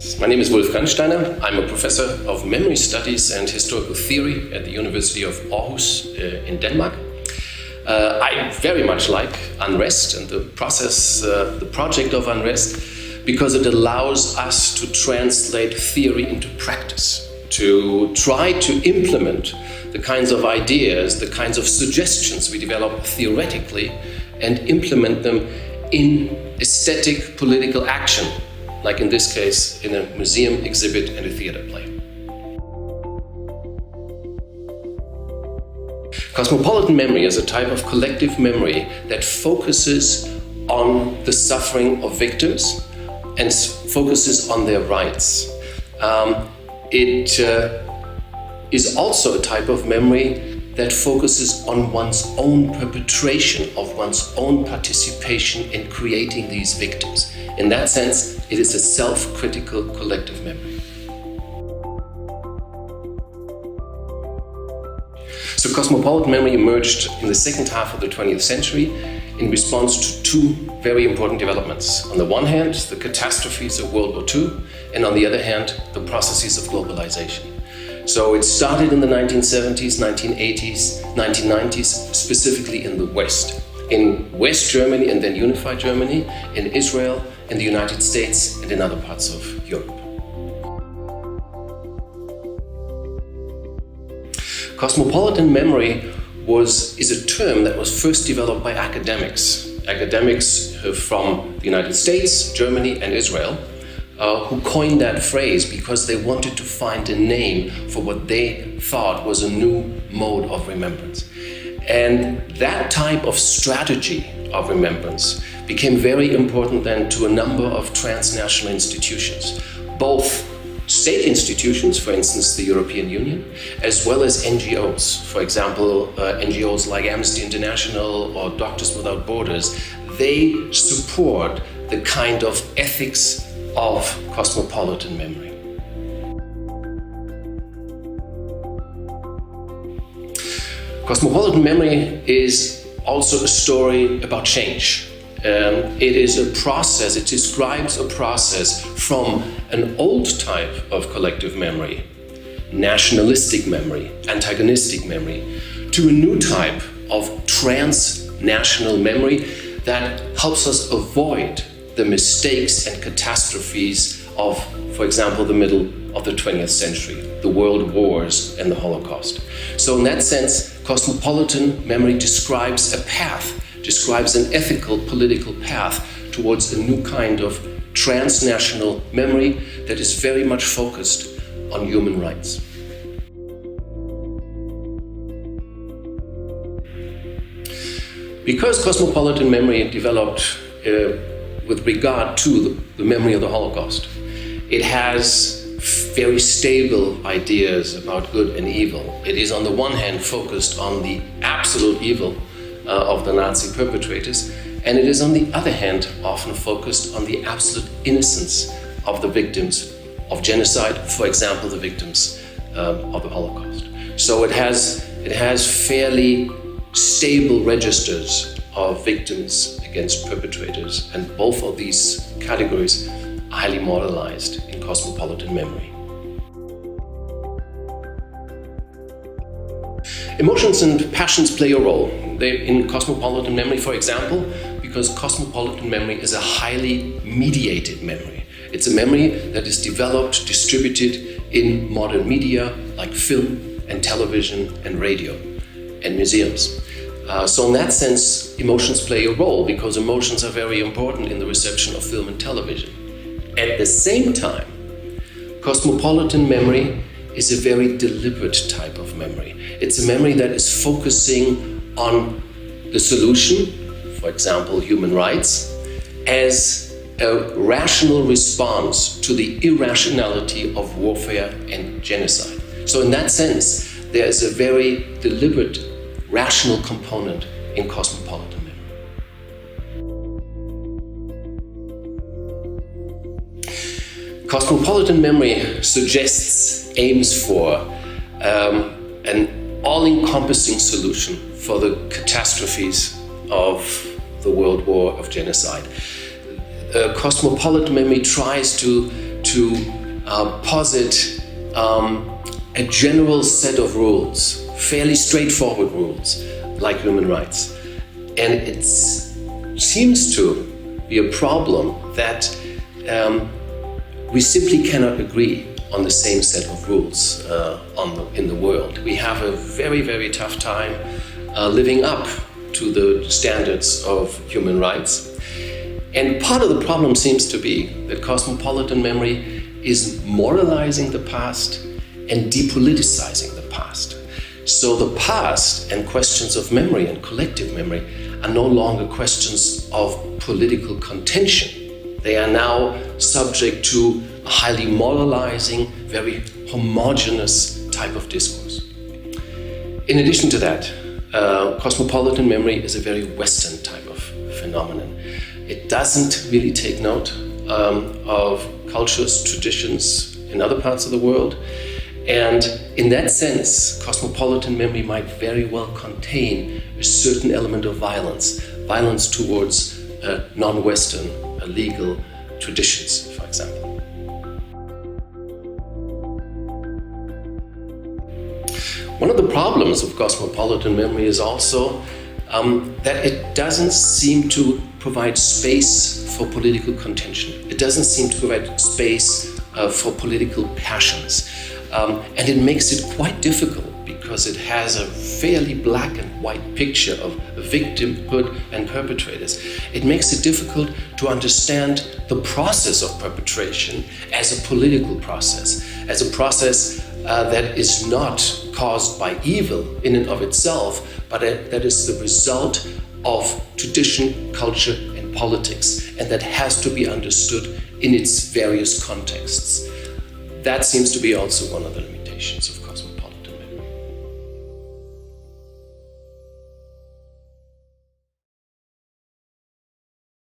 My name is Wolfgang Steiner. I'm a professor of memory studies and historical theory at the University of Aarhus in Denmark. I very much like unrest and the project of unrest, because it allows us to translate theory into practice, to try to implement the kinds of ideas, the kinds of suggestions we develop theoretically, and implement them in aesthetic political action, like in this case, in a museum exhibit and a theater play. Cosmopolitan memory is a type of collective memory that focuses on the suffering of victims and focuses on their rights. It is also a type of memory that focuses on one's own perpetration, of one's own participation in creating these victims. In that sense, it is a self-critical collective memory. So cosmopolitan memory emerged in the second half of the 20th century in response to two very important developments. On the one hand, the catastrophes of World War II, and on the other hand, the processes of globalization. So it started in the 1970s, 1980s, 1990s, specifically in the West. In West Germany and then unified Germany, in Israel, in the United States, and in other parts of Europe. Cosmopolitan memory is a term that was first developed by academics. Academics from the United States, Germany, and Israel, who coined that phrase because they wanted to find a name for what they thought was a new mode of remembrance. And that type of strategy of remembrance became very important then to a number of transnational institutions, both state institutions, for instance, the European Union, as well as NGOs. For example, NGOs like Amnesty International or Doctors Without Borders, they support the kind of ethics of cosmopolitan memory. Cosmopolitan memory is also a story about change. It is a process, it describes a process from an old type of collective memory, nationalistic memory, antagonistic memory, to a new type of transnational memory that helps us avoid the mistakes and catastrophes of, for example, the middle of the 20th century, the world wars and the Holocaust. So in that sense, cosmopolitan memory describes a path, describes an ethical, political path towards a new kind of transnational memory that is very much focused on human rights. Because cosmopolitan memory developed with regard to the memory of the Holocaust, it has very stable ideas about good and evil. It is on the one hand focused on the absolute evil of the Nazi perpetrators, and it is on the other hand often focused on the absolute innocence of the victims of genocide, for example, the victims of the Holocaust. So it has fairly stable registers of victims against perpetrators, and both of these categories are highly modernized in cosmopolitan memory. Emotions and passions play a role in cosmopolitan memory, for example, because cosmopolitan memory is a highly mediated memory. It's a memory that is developed, distributed in modern media like film and television and radio and museums. So in that sense, emotions play a role because emotions are very important in the reception of film and television. At the same time, cosmopolitan memory is a very deliberate type of memory. It's a memory that is focusing on the solution, for example, human rights, as a rational response to the irrationality of warfare and genocide. So in that sense, there is a very deliberate, rational component in cosmopolitan memory. Cosmopolitan memory aims for an all-encompassing solution for the catastrophes of the World War of genocide. Cosmopolitan memory tries to to posit a general set of rules, fairly straightforward rules, like human rights. And it seems to be a problem that we simply cannot agree on the same set of rules in the world. We have a very, very tough time living up to the standards of human rights. And part of the problem seems to be that cosmopolitan memory is moralizing the past and depoliticizing the past. So the past and questions of memory and collective memory are no longer questions of political contention. They are now subject to a highly moralizing, very homogeneous type of discourse. In addition to that, cosmopolitan memory is a very Western type of phenomenon. It doesn't really take note of cultures, traditions in other parts of the world. And in that sense, cosmopolitan memory might very well contain a certain element of violence towards non-Western legal traditions, for example. One of the problems of cosmopolitan memory is also that it doesn't seem to provide space for political contention. It doesn't seem to provide space for political passions. And it makes it quite difficult because it has a fairly black and white picture of victimhood and perpetrators. It makes it difficult to understand the process of perpetration as a political process, as a process that is not caused by evil in and of itself, but that is the result of tradition, culture, and politics, and that has to be understood in its various contexts. That seems to be also one of the limitations of